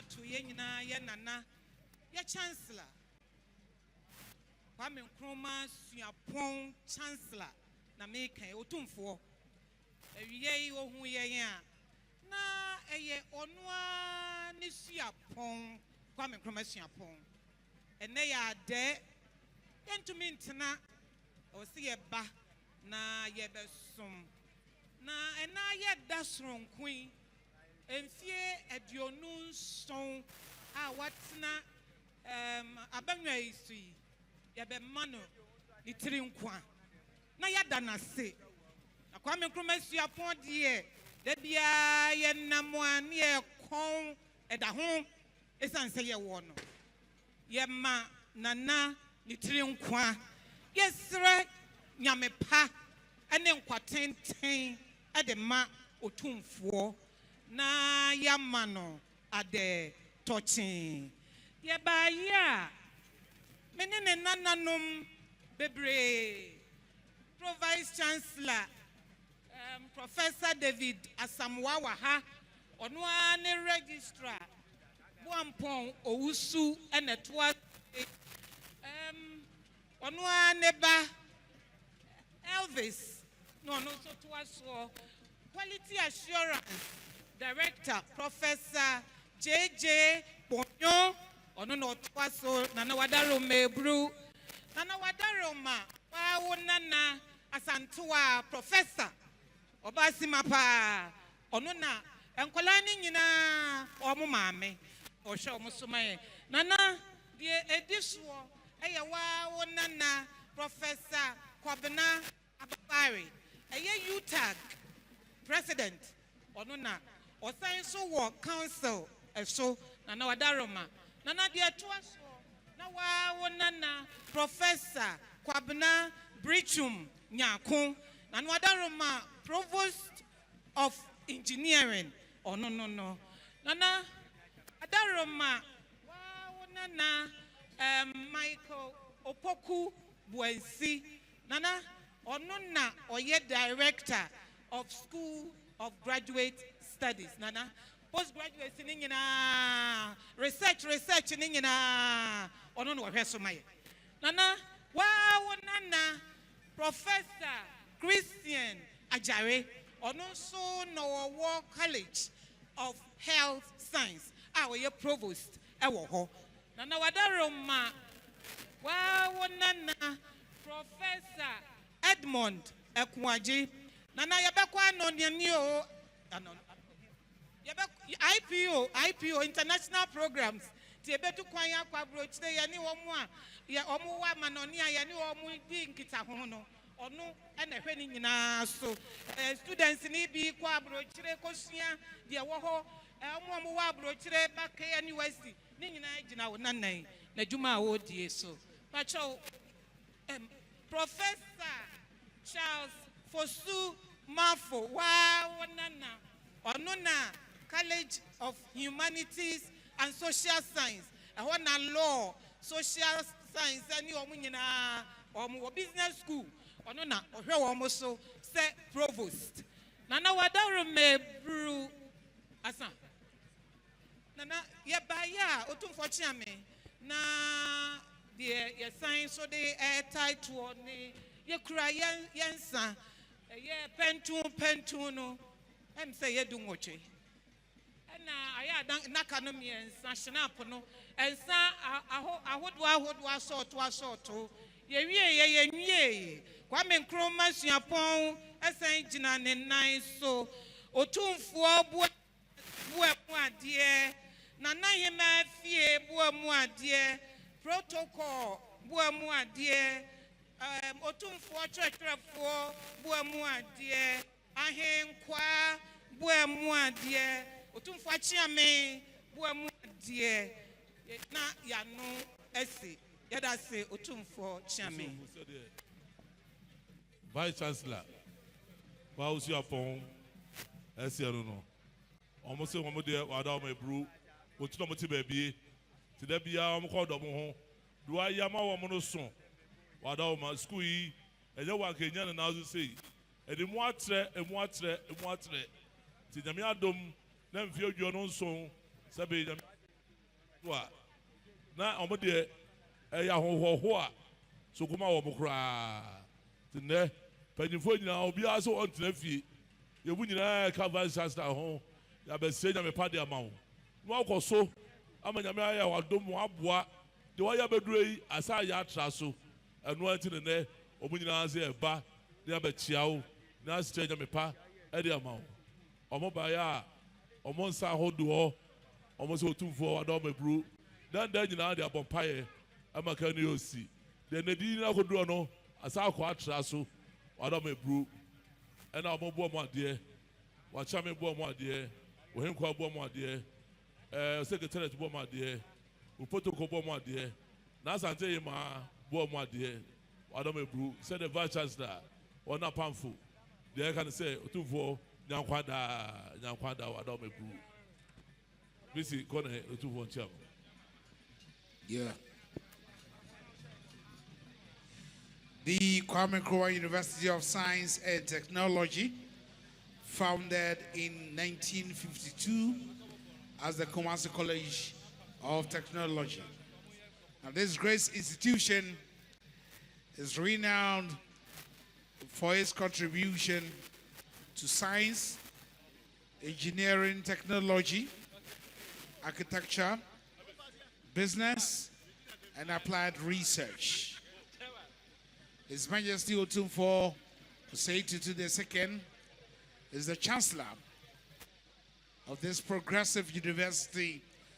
to Yenina Yanana, your chancellor. Kwame Nkrumah Suapon chancellor. Na make Otumfuo. Ye o hu ye ya. Na eye onwa ni Suapon Kwame Nkrumah Suapon. Ene ya de yentumi ntena o se ye ba na ye besom. Na ena ye da soronkun enfie aduonun son a watena abanwa isui ye be mano ni tiri nkwa na ya da na se Kwame Nkrumah Suapon de da bia ye namwa ne ye kon eda ho esanse ye wo no ye ma nana ni tiri nkwa ye sre nyame pa ene nkwatenten ade ma Otumfuo na yamano ade touching ye ba ya menene nananom bebre Pro Vice Chancellor Professor David Asamoah ha ono ane registrar Boampon Owusu ene toa ono ane ba Elvis no so toa so Quality Assurance Director Professor JJ Bonyo ono no toa so nana wadaro mebru nana wadaro ma wa wonana asantewa professor obasima pa ono na enkola ni nyina omo maame o hwe omo somaye nana de ediso eye wa wonana Professor Kwabena Ababari eye UTAG president ono na osan so wo council eso nana wadaroma nana de atoa so na wa wonana Professor Kwabena Brichum Nyako nana wadaroma Provost of Engineering ono no nana adaroma wa wonana Michael Opoku Buensi nana ono na oye director of School of Graduate Studies nana postgraduate ni nyina research ni nyina ono no hwe so maye nana wa wonana Professor Christian Ajare ono so no War College of Health Science we provost ewo ho nana wadaroma wa wonana Professor Edmond Ekwaji nana yabekwa no ni o IPO international programs ti ebetu kwan akwa brochire ye ni omo a ye omo wa manoni a ye ni omo di nkita ho no ono ena hwe ni nyina so students ni bi kwa brochire kosua de wo ho omo wa brochire Bakaya University ni nyina gina wo nanan na djuma a wo die so pacho Professor Charles Fosu Mafo wa wonana ono na College of Humanities and Social Science na law social science ani omo nyina omo business school ono na ohwe omo so se provost nana wadaro mebru asa nana ye baya Otumfuo chiame na the ye science so the title ni ye kura yensa ye pentu no em say ye du ngoche na aya naka no miensa snap no ensa ahodwa sort ye wie Kwame Nkrumah Suapon esen gina ne nan so Otumfuo bu mu ade na hema fie bu mu ade protocol bu mu ade Otumfuo churchfo bu mu ade ahenkwa bu mu ade Otumfuo chiame bu mu ade na yanu esi yada se Otumfuo chiame Vice Chancellor Kwame Suapon esiano no almost say omo de wada omo ebru otuno mo ti baby ti da bia omo ko do mo ho do ayama wo mo no so wada omo school yi enye wa kenya na na so say edi mu atre ti nyame adom na mfie odwo no so se be Wa na omo de eya hohoho a so kuma wo mokra tene panifo nyina obi aso on tena fie yebu nyina ka vice chancellor ho ya be se nya me pade amawo no akoso amanya me aya wadom aboa de wa ya beduro yi asa ya atra so eno anti ne omo nyina se eba ne abachia wo na se nya me pa e de amawo omo ba ya omo nsa hodo omo so Otumfuo wadom ebru dan nyina de abompaye amaka ne osi de ne di na koduro no asa akọ atra so wadom ebru ena omo bo mo ade wa chame bo mo ade wo henkwa bo mo ade secretary bo mo ade wo protocol bo mo ade na asante yi ma bo mo ade wadom ebru said the vice chancellor ona pamfo de can say Otumfuo nyankwada wadom ebru bisi kone Otumfuo ncham. Yeah. The Kwame Nkrumah University of Science and Technology, founded in 1952 as the Kumasi College of Technology. Now, this great institution is renowned for its contribution to science, engineering, technology, architecture, business, and applied research. His Majesty Otumfuo KNUST is the Chancellor of this progressive university